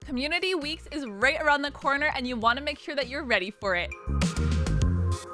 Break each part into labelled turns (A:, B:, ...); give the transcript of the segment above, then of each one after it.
A: Community Weeks is right around the corner and you want to make sure that you're ready for it.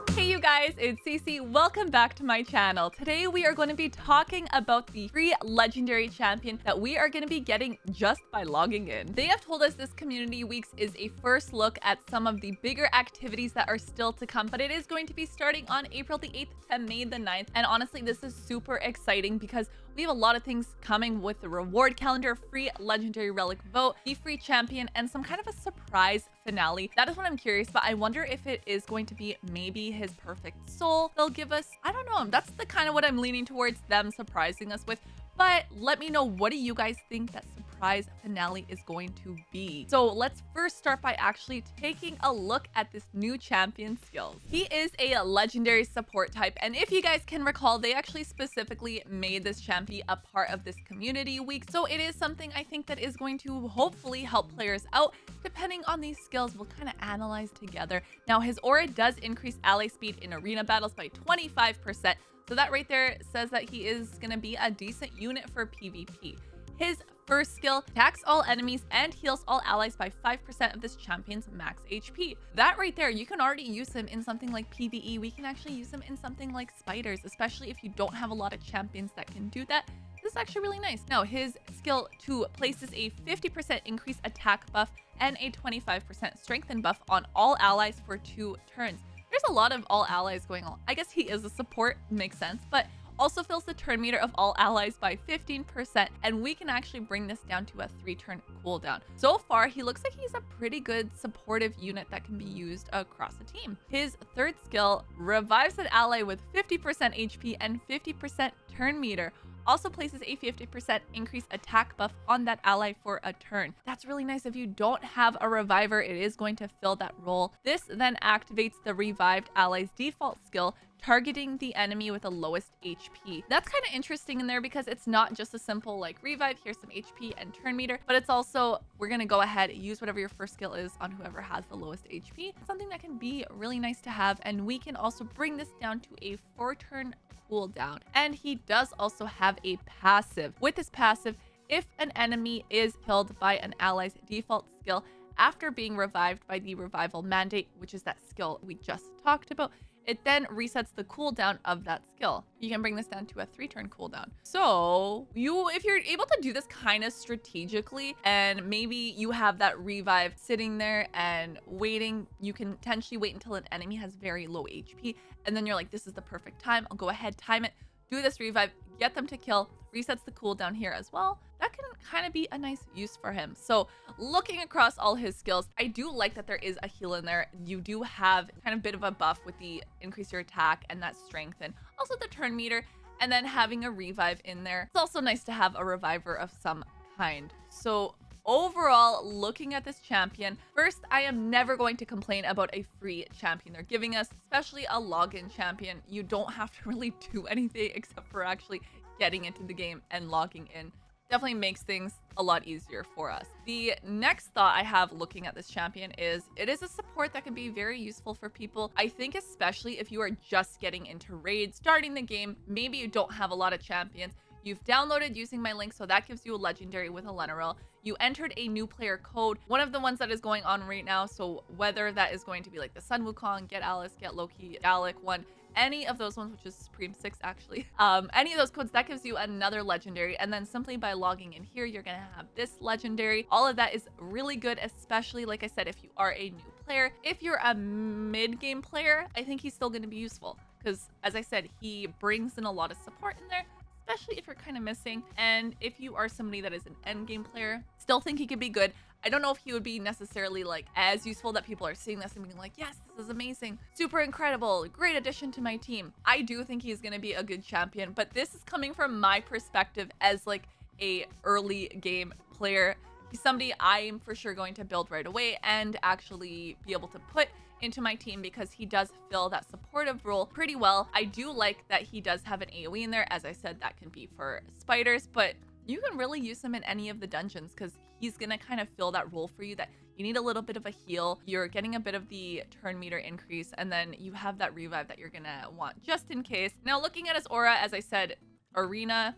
A: Hey you guys, it's Cece. Welcome back to my channel. Today we are going to be talking about the free legendary champion that we are going to be getting just by logging in. They have told us this Community Weeks is a first look at some of the bigger activities that are still to come, but it is going to be starting on April the 8th to May the 9th. And honestly, this is super exciting because we have a lot of things coming with the reward calendar, free legendary relic vote, the free champion, and some kind of a surprise finale. That is what I'm curious about. I wonder if it is going to be maybe his perfect soul they'll give us. I don't know. That's the kind of what I'm leaning towards, them surprising us with. But let me know, what do you guys think that surprise finale is going to be? So let's first start by actually taking a look at this new champion skills. He is a legendary support type, and if you guys can recall, they actually specifically made this champion a part of this Community Week. So it is something I think that is going to hopefully help players out. Depending on these skills, we'll kind of analyze together. Now, his aura does increase ally speed in arena battles by 25%. So that right there says that he is going to be a decent unit for PvP. His first skill attacks all enemies and heals all allies by 5% of this champion's max HP. That right there, you can already use him in something like PvE. We can actually use him in something like spiders, especially if you don't have a lot of champions that can do that. This is actually really nice. Now, his skill 2 places a 50% increased attack buff and a 25% strengthen buff on all allies for 2 turns. There's a lot of all allies going on. I guess he is a support, makes sense, but also fills the turn meter of all allies by 15%, and we can actually bring this down to a 3-turn cooldown. So far, he looks like he's a pretty good supportive unit that can be used across the team. His third skill revives an ally with 50% HP and 50% turn meter. Also places a 50% increased attack buff on that ally for a turn. That's really nice. If you don't have a reviver, it is going to fill that role. This then activates the revived ally's default skill, targeting the enemy with the lowest HP. That's kind of interesting in there because it's not just a simple like revive, here's some HP and turn meter, but it's also, we're going to go ahead, use whatever your first skill is on whoever has the lowest HP. Something that can be really nice to have. And we can also bring this down to a 4-turn cooldown. And he does also have a passive. With this passive, if an enemy is killed by an ally's default skill after being revived by the revival mandate, which is that skill we just talked about, it then resets the cooldown of that skill. You can bring this down to a 3-turn cooldown. So if you're able to do this kind of strategically, and maybe you have that revive sitting there and waiting, you can potentially wait until an enemy has very low HP. And then you're like, this is the perfect time. I'll go ahead, time it, do this revive, get them to kill, resets the cooldown here as well. That can kind of be a nice use for him. So looking across all his skills, I do like that there is a heal in there. You do have kind of a bit of a buff with the increase your attack and that strength, and also the turn meter, and then having a revive in there. It's also nice to have a reviver of some kind. So overall, looking at this champion, first, I am never going to complain about a free champion they're giving us, especially a login champion. You don't have to really do anything except for actually getting into the game and logging in. Definitely makes things a lot easier for us. The next thought I have looking at this champion is it is a support that can be very useful for people. I think especially if you are just getting into raids, starting the game, maybe you don't have a lot of champions. You've downloaded using my link, so that gives you a legendary with Elenaril. You entered a new player code, one of the ones that is going on right now. So whether that is going to be like the Sun Wukong, GETALICE, GETLOKI, Galek one, any of those ones, which is Supreme 6 actually, any of those codes, that gives you another legendary. And then simply by logging in here, you're gonna have this legendary. All of that is really good, especially like I said, if you are a new player. If you're a mid-game player, I think he's still gonna be useful because, as I said, he brings in a lot of support in there, especially if you're kind of missing. And if you are somebody that is an end game player, still think he could be good. I don't know if he would be necessarily like as useful that people are seeing this and being like, yes, this is amazing, super incredible, great addition to my team. I do think he's going to be a good champion, but this is coming from my perspective as like a early game player. He's somebody I am for sure going to build right away and actually be able to put into my team because he does fill that supportive role pretty well. I do like that he does have an AoE in there. As I said, that can be for spiders, but you can really use him in any of the dungeons because he's gonna kind of fill that role for you, that you need a little bit of a heal, you're getting a bit of the turn meter increase, and then you have that revive that you're gonna want just in case. Now, looking at his aura, as I said, arena,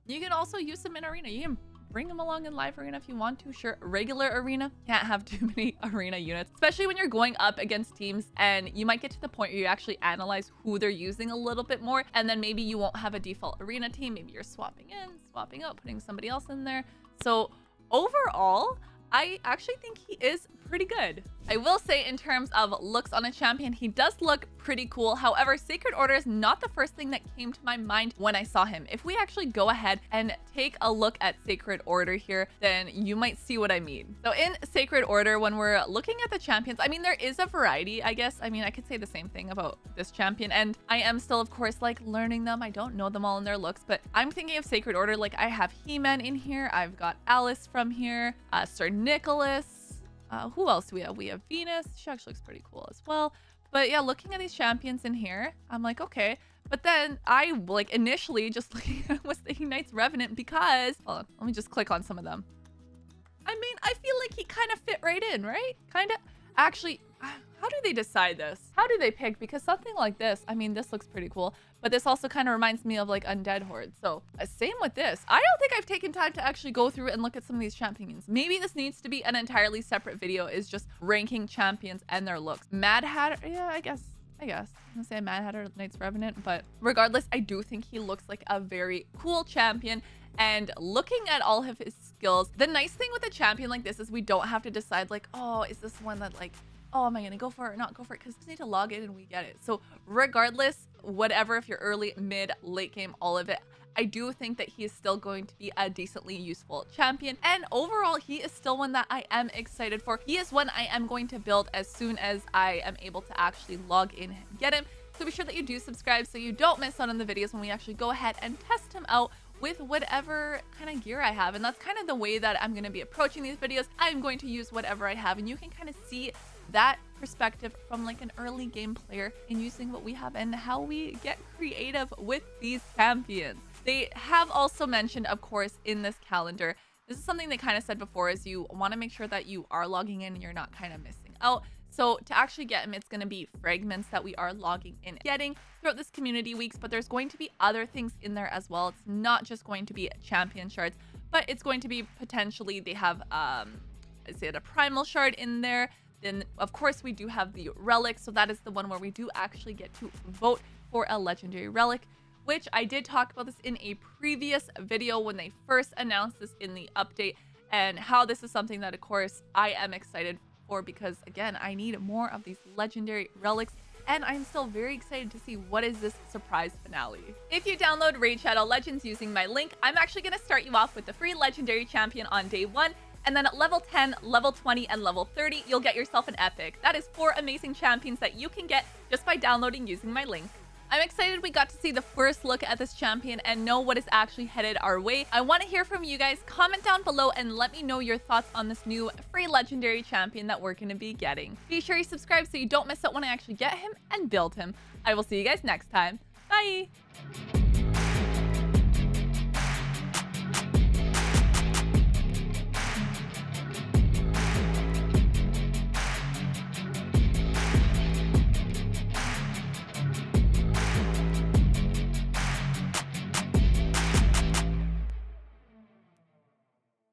A: you can also use him in arena. You can bring him along in live arena if you want to. Sure, regular arena, can't have too many arena units, especially when you're going up against teams and you might get to the point where you actually analyze who they're using a little bit more, and then maybe you won't have a default arena team. Maybe you're swapping in, swapping out, putting somebody else in there. So overall, I actually think he is pretty good. I will say in terms of looks on a champion, he does look pretty cool. However, Sacred Order is not the first thing that came to my mind when I saw him. If we actually go ahead and take a look at Sacred Order here, then you might see what I mean. So in Sacred Order, when we're looking at the champions, I mean, there is a variety, I guess. I mean, I could say the same thing about this champion, and I am still, of course, like learning them. I don't know them all in their looks, but I'm thinking of Sacred Order. Like, I have He-Man in here. I've got Alice from here, Sir Nicholas. Who else do we have? We have Venus. She actually looks pretty cool as well. But yeah, looking at these champions in here, I'm like, okay. But then I like initially just looking at was thinking Knights Revenant because, hold on, let me just click on some of them. I mean, I feel like he kind of fit right in, right? Kind of. Actually, how do they decide this? How do they pick? Because something like this, I mean, this looks pretty cool, but this also kind of reminds me of like Undead Horde. So same with this. I don't think I've taken time to actually go through and look at some of these champions. Maybe this needs to be an entirely separate video, is just ranking champions and their looks. Mad Hatter, yeah, I guess. I'm gonna say Mad Hatter, Knights Revenant, but regardless, I do think he looks like a very cool champion. And looking at all of his skills, the nice thing with a champion like this is we don't have to decide like, oh, is this one that like, oh, am I gonna go for it or not go for it? Because we need to log in and we get it. So regardless, whatever, if you're early, mid, late game, all of it, I do think that he is still going to be a decently useful champion. And overall, he is still one that I am excited for. He is one I am going to build as soon as I am able to actually log in and get him. So be sure that you do subscribe so you don't miss out on the videos when we actually go ahead and test him out with whatever kind of gear I have. And that's kind of the way that I'm going to be approaching these videos. I'm going to use whatever I have, and you can kind of see that perspective from like an early game player in using what we have and how we get creative with these champions. They have also mentioned, of course, in this calendar, this is something they kind of said before, is you want to make sure that you are logging in and you're not kind of missing out. So to actually get him, it's going to be fragments that we are logging in getting throughout this community weeks, but there's going to be other things in there as well. It's not just going to be champion shards, but it's going to be potentially, they have, is it a primal shard in there? Then of course we do have the relic. So that is the one where we do actually get to vote for a legendary relic, which I did talk about this in a previous video when they first announced this in the update, and how this is something that of course I am excited for, because again, I need more of these legendary relics, and I'm still very excited to see what is this surprise finale. If you download Raid Shadow Legends using my link, I'm actually going to start you off with the free legendary champion on day 1. And then at level 10, level 20, and level 30, you'll get yourself an epic. That is 4 amazing champions that you can get just by downloading using my link. I'm excited we got to see the first look at this champion and know what is actually headed our way. I want to hear from you guys. Comment down below and let me know your thoughts on this new free legendary champion that we're going to be getting. Be sure you subscribe so you don't miss out when I actually get him and build him. I will see you guys next time. Bye!